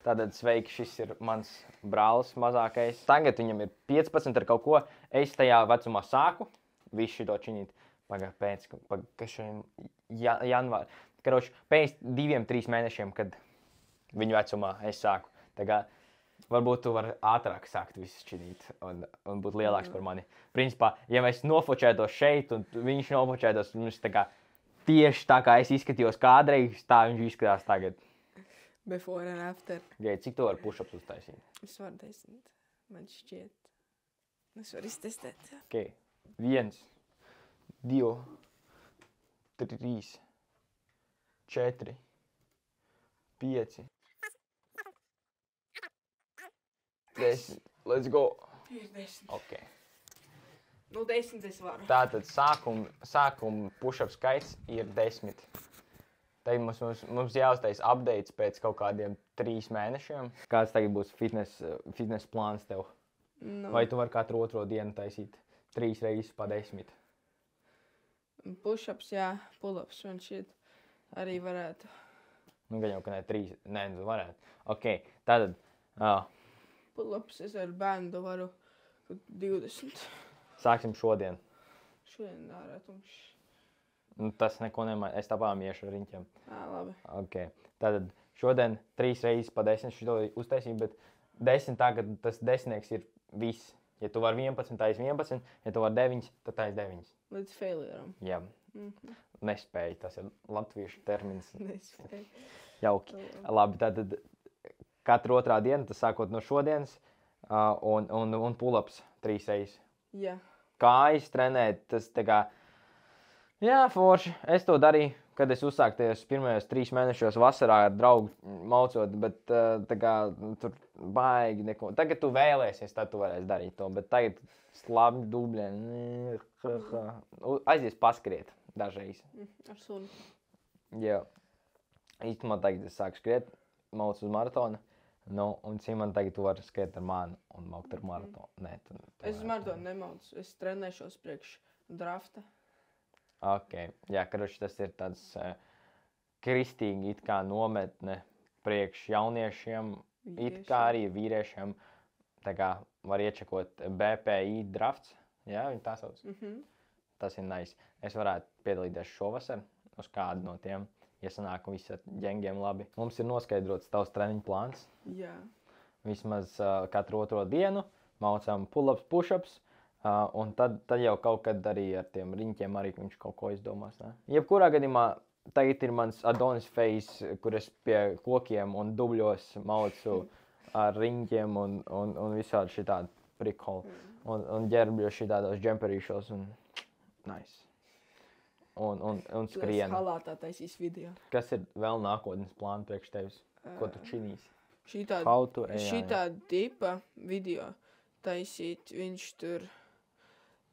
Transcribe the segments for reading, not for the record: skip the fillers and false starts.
Tātad sveiki, šis ir mans brālis mazākais. Tagad viņam ir 15 ar kaut ko. Es tajā vecumā sāku visu šito činīt. Kas šodien janvāri. Karoči, pēc 2-3 mēnešiem, kad viņu vecumā es sāku. Tā kā varbūt tu vari ātrāk sākt visu činīt un būt lielāks par mani. Principā, ja mēs nofočētos šeit un viņš nofočētos, mums tā kā tieši tā kā es izskatījos kādreiz, tā viņš izskatās tagad. Before and after. Gai, cik tu vari push-ups uztaisīt? Es varu taisīt. Man šķiet. Es varu iztestēt. Ok. 1, 2, 3, 4, 5, 10. Let's go. Ir 10. Ok. Nu, 10 es varu. Tātad sākuma push-up skaits ir 10. Tagad mums jāuztais updates pēc kaut kādiem 3 mēnešiem. Kāds tagad būs fitness plāns tev? Nu, Vai tu vari katru otro dienu taisīt 3 reizes pa 10? push-ups, jā, pull-ups man šķiet arī varētu. Nu, gan jau, ka ne 3. Nē, tu varētu. Ok, tātad. Pull-ups es ar bēndu varu 20. Sāksim šodien. Šodien ārā tumšs. Nu, tas neko nemaina. Es tāpām iešu ar riņķiem. Labi. Ok. Tātad šodien 3 reizes pa 10 šito uztaisīt, bet 10 tagad tas 10 ir viss. Ja tu vari 11, taisi 11. Ja tu vari 9, tad taisi 9. Līdz failuram. Jā. Nespēju. Tas ir latviešu termins. Nespēju. Jauki. Labi, tātad katru otrā dienu, tas sākot no šodienas, un pull-ups 3 reizes. Jā. Kājas trenēt, tas tā kā, jā, forši. Es to darīju, kad es uzsāku tajos pirmajos 3 mēnešos vasarā ar draugu maucot, bet tā kā tur baigi neko. Tagad tu vēlēsies, tad tu varēsi darīt to, bet tagad slabi dubļi. Aizies paskriet dažreiz. Ar sunu. Jā. Īstumā tagad es sāku skriet, maucu uz maratonu. Nu, un Simon tagad tu vari skriet ar mani un maukt ar maratonu. Nē, Es uz maratonu nemaucu. Es trenēšos priekš drafta. Ok, jā, karoči, tas ir tāds kristīgi it kā nometne priekš jauniešiem, it kā arī vīriešiem. Tā kā var iečekot BPI drafts, jā, viņi tā sauc. Tas ir nice. Es varētu piedalīties šovasar uz kādu no tiem. Ja sanāk visi ar ģengiem labi. Mums ir noskaidrots tavs treniņu plāns. Jā. Vismaz katru otro dienu maucām pull-ups, push-ups. Un tad jau kaut kad arī ar tiem riņķiem arī viņš kaut ko izdomās. Ne? Jebkurā gadījumā tagad ir mans Adonis face, kur es pie kokiem un dubļos maucu ar riņķiem un visādi šitādi prikoli. Un ģērbļos šitādos džemperīšos un nice. Un skrien. Tu esi halātā taisīs video. Kas ir vēl nākotnes plāni priekš tevis? Ko tu činīsi? Šitā tipa video taisīt, viņš tur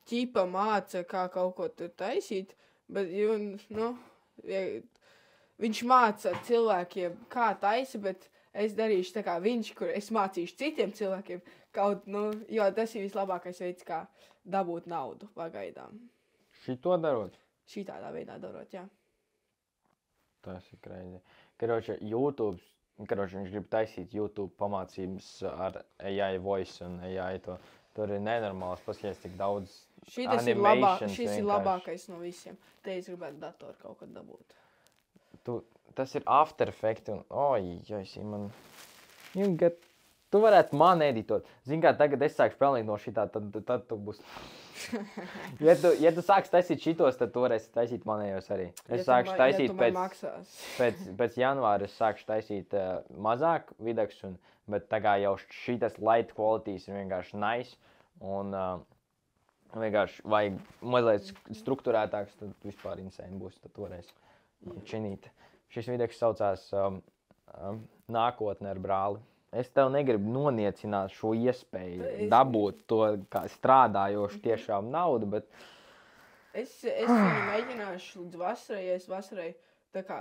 ķipa māca, kā kaut ko tur taisīt, bet, viņš māca cilvēkiem, kā taisa, bet es darīšu tā kā viņš, kur es mācīšu citiem cilvēkiem kaut, jo tas ir vislabākais veids, kā dabūt naudu pagaidām. Šito darot? Šitādā veidā darot, jā. Tas ir crazy. Karoči, viņš grib taisīt YouTube pamācības ar AI voice un AI to. Tur ir nenormāls, paskaties, cik daudz animations. Šis ir labākais no visiem. Te es gribētu datoru kaut kad dabūt. Tas ir After Effects un, Simon, tu varētu man editot. Zini kā, tagad es sākšu pelnīt no šitā, tad tu būs. Ja tu sāksi taisīt šitos, tad tu varēsi taisīt manējos arī. Es sākšu taisīt pēc janvāra, es sākšu taisīt mazāk videks, bet tā kā jau šitas light qualities ir vienkārši nice un vienkārši vajag mazliet strukturētāks, tad vispār insane būs, tad tu varēsi činīt. Šis videks saucās Nākotne ar brāli. Es tev negribu noniecināt šo iespēju, dabūt to kā strādājošu tiešām naudu, bet... Es viņu mēģināšu līdz vasarai, ja es vasarai tā kā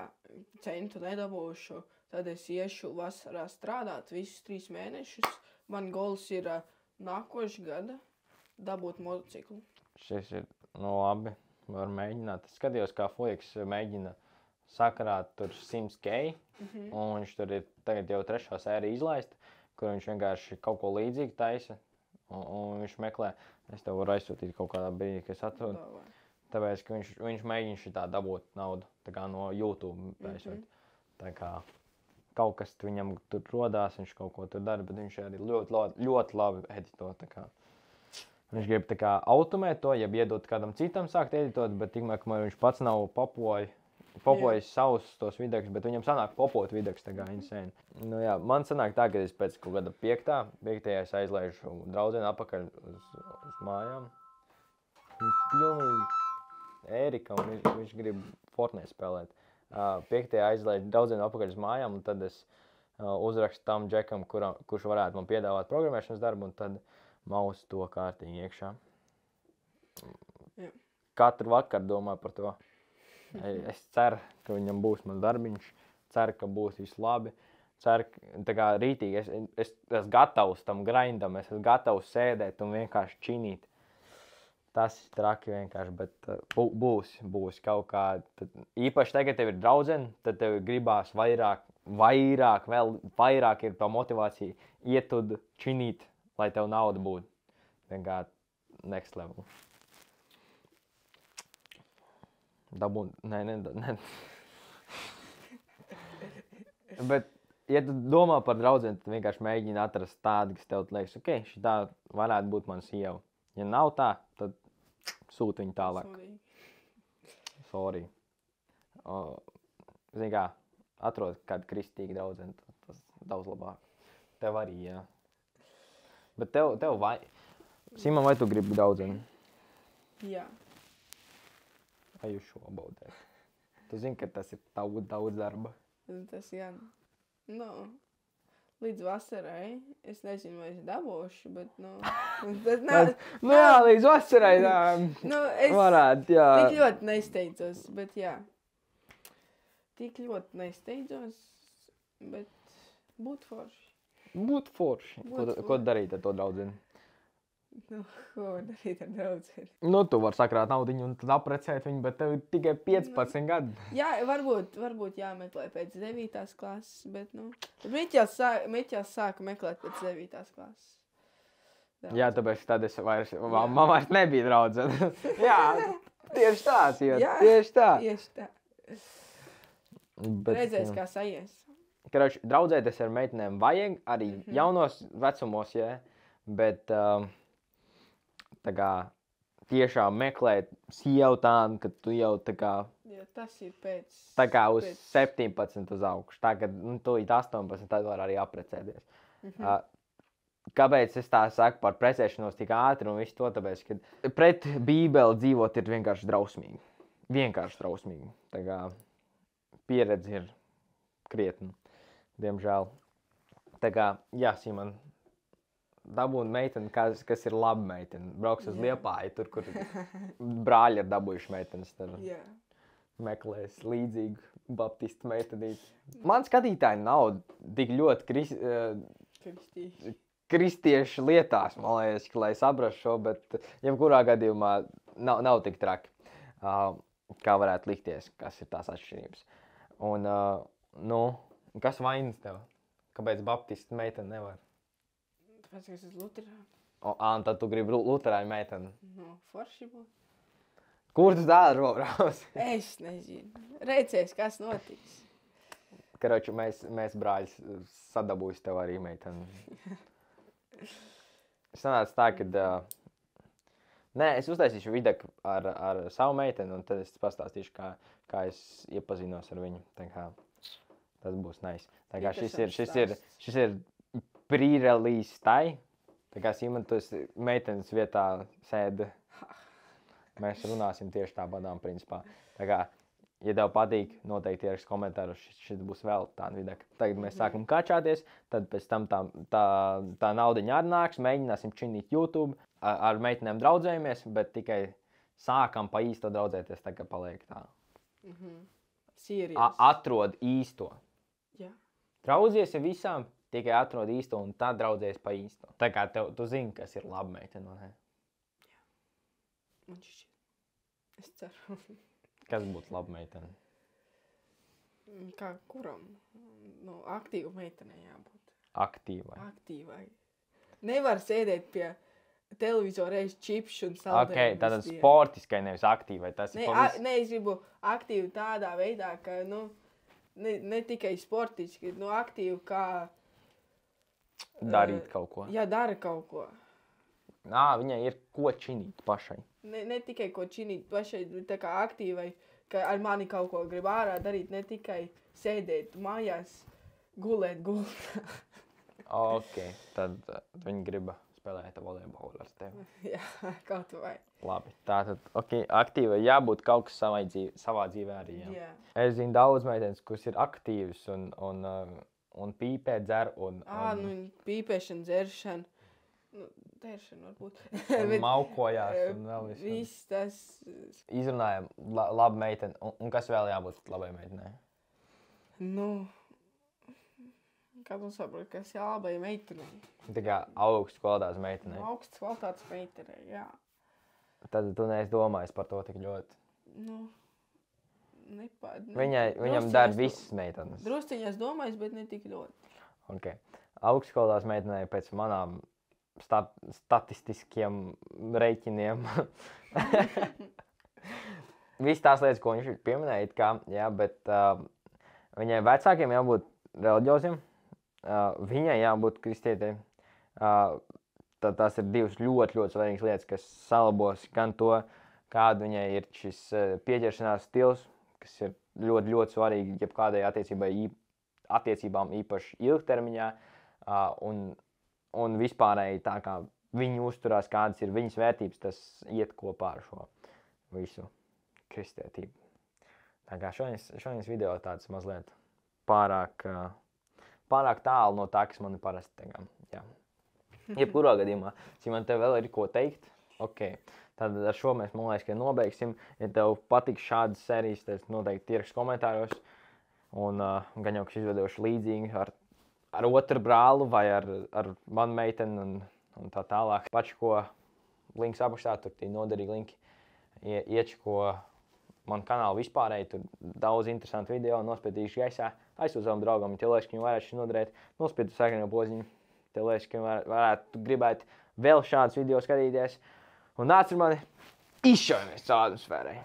centu nedabūšu, tad es iešu vasarā strādāt visus 3 mēnešus. Man gols ir nākošu gada dabūt motociklu. Šis ir, labi, var mēģināt. Es skatījos, kā Foiks mēģina sakarāt tur 100K, un viņš tur ir tagad jau 3. sērija izlaista, kur viņš vienkārši kaut ko līdzīgu taisa, un viņš meklē, es tev varu aizsūtīt kaut kādā brīdī, ka es atrodu, tāpēc, ka viņš mēģina šitā dabūt naudu, tā kā no YouTube taisot. Tā kā kaut kas viņam tur rodās, viņš kaut ko tur dara, bet viņš arī ļoti labi edito, tā kā. Viņš grib tā kā automēt to, ja iedot kādam citam sākt editot, bet tikmēr, kamēr viņš pats nav popojis savus tos videos, bet viņam sanāk popot videos, tā kā insane. Nu jā, man sanāk tā, ka es pēc kaut kāda 5. es aizlaižu draudzeni apakaļ uz mājām. Pilnīgi Ērika, un viņš grib Fortnite spēlēt. 5. aizlaižu draudzeni apakaļ uz mājām, un tad es uzrakstu tam džekam, kurš varētu man piedāvāt programmēšanas darbu, un tad mausu to kārtīgi iekšā. Jā. Katru vakaru domāju par to. Es ceru, ka viņam būs mans darbiņš, ceru, ka būs viss labi. Ceru, tā kā rītīgi es esmu gatavs tam grindam, es esmu gatavs sēdēt un vienkārši činīt. Tas ir traki vienkārši, bet būs kaut kā. Īpaši tagad tev ir draudzene, tad tev gribās vairāk, vēl vairāk ir tā motivācija iet un činīt, lai tev nauda būtu. Vienkārši next level. Dabūt, nē. Bet, ja tu domā par draudzeni, tad vienkārši mēģini atrast tādu, kas tev liekas, ok, šitā varētu būt mana sieva. Ja nav tā, tad sūti viņu tālāk. Sorry. Zini kā, atrod kādu kristīgu draudzeni, tas daudz labāk. Tev arī, jā. Bet tev vai... Simon, vai tu gribi draudzeni? Jā. Are you sure about that? Tu zini, ka tas ir daudz darba. Tas jā. Nu, līdz vasarai. Es nezinu, vai es dabūšu, bet, nu... Jā, līdz vasarai, varētu, jā. Tik ļoti nesteidzos, bet jā. Tik ļoti nesteidzos, bet būtu forši. Būtu forši. Ko darīt ar to draudzeni? Nu, ko darīt ar draudzeni? Nu, tu vari sakrāt naudiņu un tad aprecēt viņu, bet tev ir tikai 15 gadi. Jā, varbūt jāmeklē pēc 9. klases, bet, nu... Miķels sāka meklēt pēc 9. klases. Jā, tāpēc tad man vairs nebija draudzene. Jā, tieši tā, tieši tā. Tieši tā. Redzēs, kā sajies. Karoči, draudzēties ar meitenēm vajag arī jaunos vecumos, jā, bet tā kā tiešām meklēt sievu tādu, ka tu jau tā kā... Jā, tas ir pēc... Tā kā uz 17 uz augšu, tā kad tu īt 18, tad var arī aprecēties. Kāpēc es tā saku par precēšanos tik ātri un visu to, tāpēc, ka pret Bībeli dzīvot ir vienkārši drausmīgi. Vienkārši drausmīgi. Tā kā pieredze ir krietni. Diemžēl. Tā kā, jā, Simon, dabūt meiteni, kas ir laba meiteni. Brauks uz Liepāju, tur, kur brāļi ir dabūjuši meitenes. Meklēs līdzīgu baptistu meitenīti. Man skatītāji nav tik ļoti kristiešu lietās, man liekas, lai saprastu šo, bet jebkurā gadījumā nav tik traki, kā varētu likties, kas ir tās atšķirības. Un, kas vainas tev? Kāpēc baptistu meiteni nevar? Tāpēc, ka es esmu luterāni. Un tad tu gribi luterāņu meiteni? No, forši būtu. Kur tu tādu robrās? Es nezinu. Redzēs, kas notiks. Karoči, mēs brāļi sadabūjis tev arī meiteni. Sanāca tā, ka... Nē, es uztaisīšu video ar savu meiteni, un tad es pastāstīšu, kā es iepazinos ar viņu. Tā kā tas būs nice. Tā kā šis ir pre-release tai. Tā kā Simon, tu esi meitenes vietā sēdi. Mēs runāsim tieši tāpadām principā. Tā kā, ja tev patīk, noteikti ierakst komentārus, šis būs vēl tāda video. Tagad mēs sākam kačāties, tad pēc tam tā naudiņa arī nāks, mēģināsim činīt YouTube, ar meitenēm draudzējamies, bet tikai sākam pa īsto draudzēties, tā kā paliek tā. Atrod īsto. Jā. Draudzies ar visām, tikai atrod īsto un tad draudzējies pa īsto. Tā kā tu zini, kas ir laba meitene, vai ne? Jā. Man šķiet. Es ceru. Kas būtu laba meitene? Kā kuram? Nu, aktīva meitenei jābūt. Aktīvai. Nevar sēdēt pie televizora reiz čipšu un saldējumus. Tātad sportiskai, nevis aktīvai. Tas ir Ne, es gribu aktīvu tādā veidā, ka, ne tikai sportiski, aktīvu kā... Darīt kaut ko. Jā, dara kaut ko. Viņai ir ko činīt pašai. Ne tikai ko činīt pašai, tā kā aktīvai, ka ar mani kaut ko grib ārā darīt, ne tikai sēdēt mājās, gulēt gultā. Tad viņi grib spēlēt volejbolu ar tevi. Jā, kaut vai. Labi, tātad, aktīvai jābūt kaut kas savā dzīvē arī, jā. Es zinu daudz meitenes, kuras ir aktīvas un pīpē, dzer un... Pīpēšana, dzeršana. Dzeršana varbūt. Maukojās un vēl visu. Viss tas... Izrunājam labu meiteni. Un kas vēl jābūt labai meitenei? Kā tu saproti, kas jābai meitenei? Tā kā augsts kvalitātes meitenei. Augsts kvalitātes meitenei, jā. Tad tu neesi domājis par to tik ļoti. Viņam dar visas meitenes. Drusciņās domājis, bet ne tik ļoti. Augsts kvalitātes meitenei pēc manām statistiskiem reiķiniem. Viss tās lietas, ko viņš pieminēja, bet viņai vecākiem jābūt reliģioziem, viņai jābūt kristietei. Tās ir divas ļoti, ļoti svarīgas lietas, kas salabos gan to, kāda viņai ir šis pieķeršanās stils, kas ir ļoti, ļoti svarīgi jebkādai attiecībām īpaši ilgtermiņā, un vispārēji tā kā viņi uzturās, kādas ir viņas vērtības, tas iet kopā ar šo visu kristietību. Tā kā šodienas video tāds mazliet pārāk tālu no tā, kas man ir parasti. Jebkurā gadījumā, ja man tev vēl ir ko teikt, tad ar šo mēs, man liekas, ka nobeigsim. Ja tev patīk šādas sērijas, tad noteikti ieraksti komentāros. Un gan jau, kas izveidojuši līdzīgi ar otru brālu vai ar manu meiteni un tā tālāk. Pačko links apakšā, tur tie noderīgi linki. Iečko manu kanālu vispārēji, tur daudz interesantu video, nospiedīšu gaisā. Aizsūtu savam draugam, ja tev liekas, ka viņam varētu šis noderēt. Nospiedu sarkano podziņu, tev liekas, ka varētu gribēt vēl šādus video skatīties. Un nāc ar mani, izšaujamies caur atmosfērai.